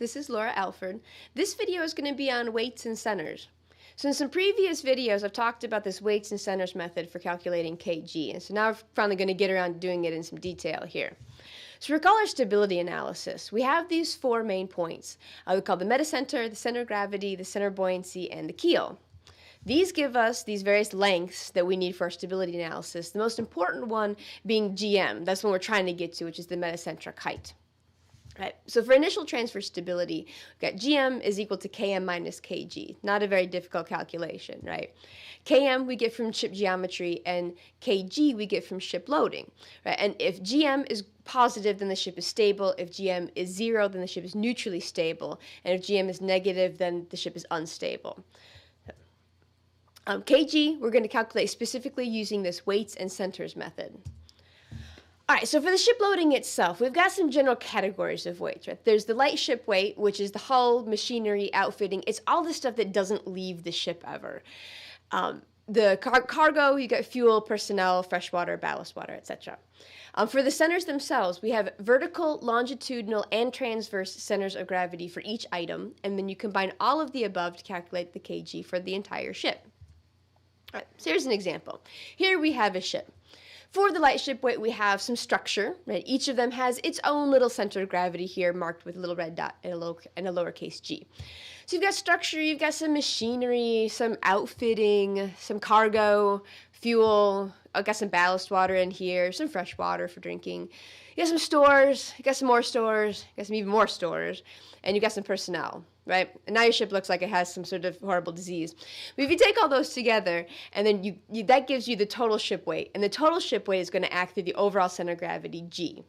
this is Laura Alford. This video is going to be on weights and centers. So in some previous videos, I've talked about this weights and centers method for calculating kg, and so now I'm finally going to get around to doing it in some detail here. So recall our stability analysis. We have these four main points. We call the metacenter, the center of gravity, the center of buoyancy, and the keel. These give us these various lengths that we need for our stability analysis, the most important one being GM. That's what we're trying to get to, which is the metacentric height. Right. So for initial transfer stability, we've got GM is equal to Km minus Kg. Not a very difficult calculation, right? Km we get from ship geometry, and Kg we get from ship loading. Right? And if GM is positive, then the ship is stable. If GM is 0, then the ship is neutrally stable. And if GM is negative, then the ship is unstable. Kg, we're going to calculate specifically using this weights and centers method. All right, so for the ship loading itself, we've got some general categories of weights, right? There's the light ship weight, which is the hull, machinery, outfitting. It's all the stuff that doesn't leave the ship ever. The cargo, you got fuel, personnel, fresh water, ballast water, etc. For the centers themselves, we have vertical, longitudinal, and transverse centers of gravity for each item, and then you combine all of the above to calculate the kg for the entire ship. All right, so here's an example. Here we have a ship. For the light ship weight, we have some structure, right? Each of them has its own little center of gravity here, marked with a little red dot and a lowercase g. So you've got structure, you've got some machinery, some outfitting, some cargo, fuel. I've got some ballast water in here, some fresh water for drinking. You got some stores, you got some more stores, you got some even more stores, and you got some personnel, right? And now your ship looks like it has some sort of horrible disease. But if you take all those together, and then that gives you the total ship weight, and the total ship weight is going to act through the overall center of gravity, G.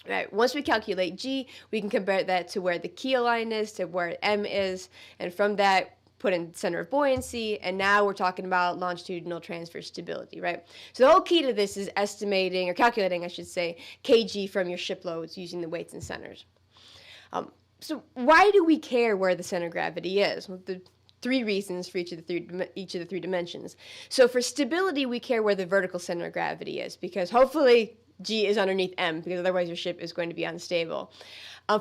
Right. Once we calculate G, we can compare that to where the keel line is, to where M is, and from that, put in center of buoyancy, and now we're talking about longitudinal transfer stability, right? So the whole key to this is estimating, or calculating, I should say, kg from your ship loads using the weights and centers. So why do we care where the center of gravity is? Well, the three reasons for each of the three dimensions. So for stability, we care where the vertical center of gravity is, because hopefully G is underneath M, because otherwise your ship is going to be unstable.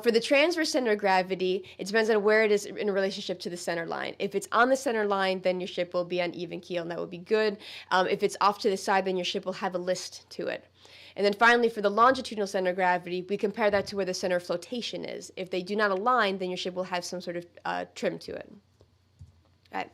For the transverse center of gravity, it depends on where it is in relationship to the center line. If it's on the center line, then your ship will be on even keel, and that will be good. If it's off to the side, then your ship will have a list to it. And then finally, for the longitudinal center of gravity, we compare that to where the center of flotation is. If they do not align, then your ship will have some sort of trim to it. Right.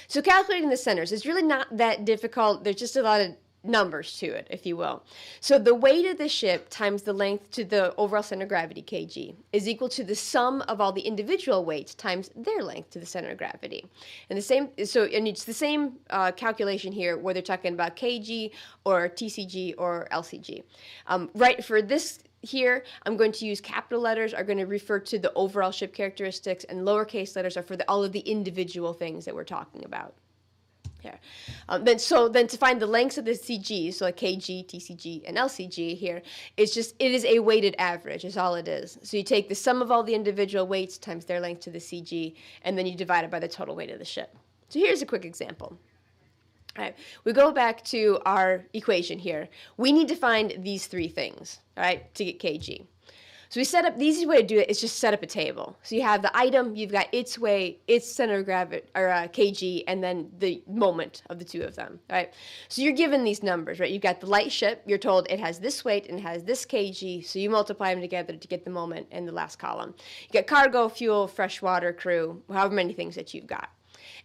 So calculating the centers is really not that difficult. There's just a lot of numbers to it, if you will. So the weight of the ship times the length to the overall center of gravity, kg, is equal to the sum of all the individual weights times their length to the center of gravity. And it's the same calculation here, whether they're talking about kg or tcg or lcg. Right, for this here, I'm going to use capital letters are going to refer to the overall ship characteristics, and lowercase letters are for all of the individual things that we're talking about. Here. Then to find the lengths of the CGs, so like kg, tcg, and lcg here, it is a weighted average, is all it is. So you take the sum of all the individual weights times their length to the CG, and then you divide it by the total weight of the ship. So here's a quick example. All right, we go back to our equation here. We need to find these three things, all right, to get kg. So we set up, the easiest way to do it is just set up a table. So you have the item, you've got its weight, its center of gravity, or kg, and then the moment of the two of them, right? So you're given these numbers, right? You've got the light ship, you're told it has this weight and it has this kg, so you multiply them together to get the moment in the last column. You got cargo, fuel, fresh water, crew, however many things that you've got.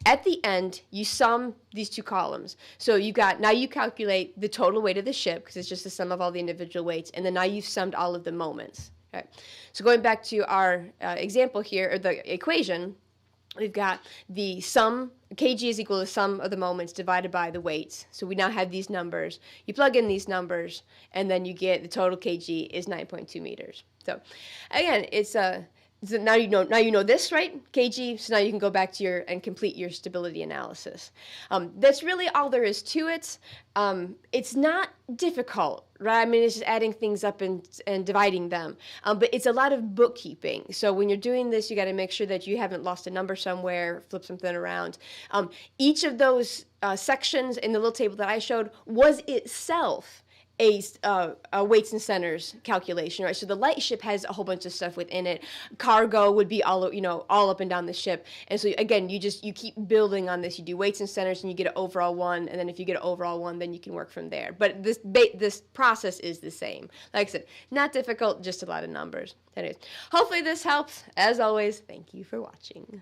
At the end, you sum these two columns. So now you calculate the total weight of the ship, because it's just the sum of all the individual weights, and then now you've summed all of the moments. Okay. So going back to our example here, or the equation, we've got the sum, kg is equal to the sum of the moments divided by the weights. So we now have these numbers. You plug in these numbers, and then you get the total kg is 9.2 meters. So again, so now you know this, right? Kg, so now you can go back to and complete your stability analysis. That's really all there is to it. It's not difficult, right? I mean, it's just adding things up and dividing them. But it's a lot of bookkeeping. So when you're doing this, you got to make sure that you haven't lost a number somewhere, flip something around. Each of those sections in the little table that I showed was itself a weights and centers calculation, right? So the light ship has a whole bunch of stuff within it. Cargo would be all, all up and down the ship. And so again, you keep building on this. You do weights and centers, and you get an overall one. And then if you get an overall one, then you can work from there. But this process is the same. Like I said, not difficult, just a lot of numbers. Anyways, hopefully this helps. As always, thank you for watching.